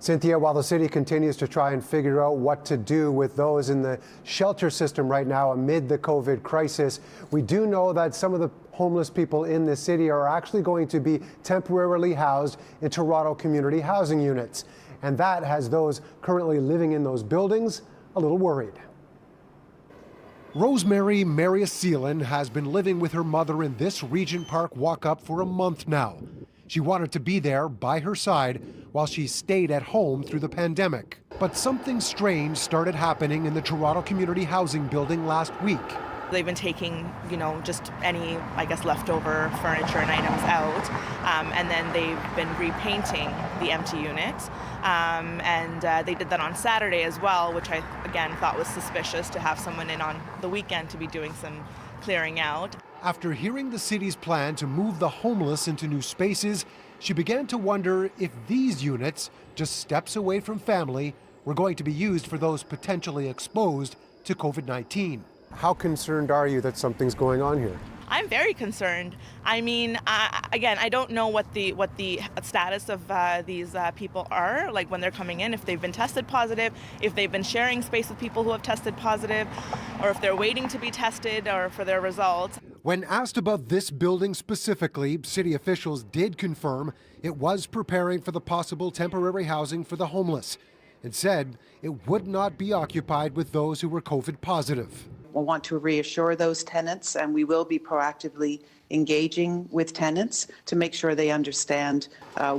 Cynthia, while the city continues to try and figure out what to do with those in the shelter system right now amid the COVID crisis, we do know that some of the homeless people in the city are actually going to be temporarily housed in Toronto community housing units. And that has those currently living in those buildings a little worried. Rosemary Mariaseelan has been living with her mother in this Regent Park walk-up for a month now. She wanted to be there by her side while she stayed at home through the pandemic. But something strange started happening in the Toronto Community Housing building last week. They've been taking, just any, leftover furniture and items out, and then they've been repainting the empty units. They did that on Saturday as well, which I, again, thought was suspicious to have someone in on the weekend to be doing some clearing out. After hearing the city's plan to move the homeless into new spaces, she began to wonder if these units, just steps away from family, were going to be used for those potentially exposed to COVID-19. How concerned are you that something's going on here? I'm very concerned. I mean, again, I don't know what the status of these people are, like when they're coming in, if they've been tested positive, if they've been sharing space with people who have tested positive, or if they're waiting to be tested or for their results. When asked about this building specifically, city officials did confirm it was preparing for the possible temporary housing for the homeless and said it would not be occupied with those who were COVID positive. We want to reassure those tenants, and we will be proactively engaging with tenants to make sure they understand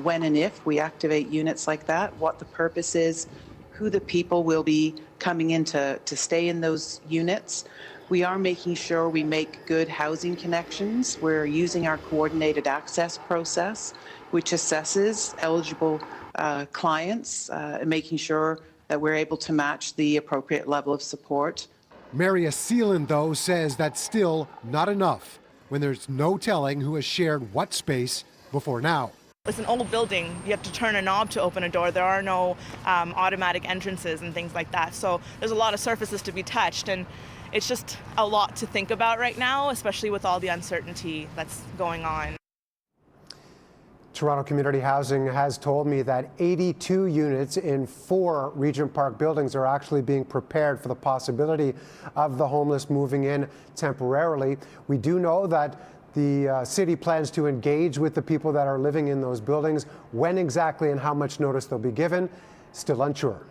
when and if we activate units like that, what the purpose is, who the people will be coming in to stay in those units. We are making sure we make good housing connections. We're using our coordinated access process, which assesses eligible clients, and making sure that we're able to match the appropriate level of support. Mariaseelan, though, says that's still not enough when there's no telling who has shared what space before now. It's an old building. You have to turn a knob to open a door. There are no automatic entrances and things like that. So there's a lot of surfaces to be touched, and it's just a lot to think about right now, especially with all the uncertainty that's going on. Toronto Community Housing has told me that 82 units in 4 Regent Park buildings are actually being prepared for the possibility of the homeless moving in temporarily. We do know that the city plans to engage with the people that are living in those buildings. When exactly and how much notice they'll be given, still unsure.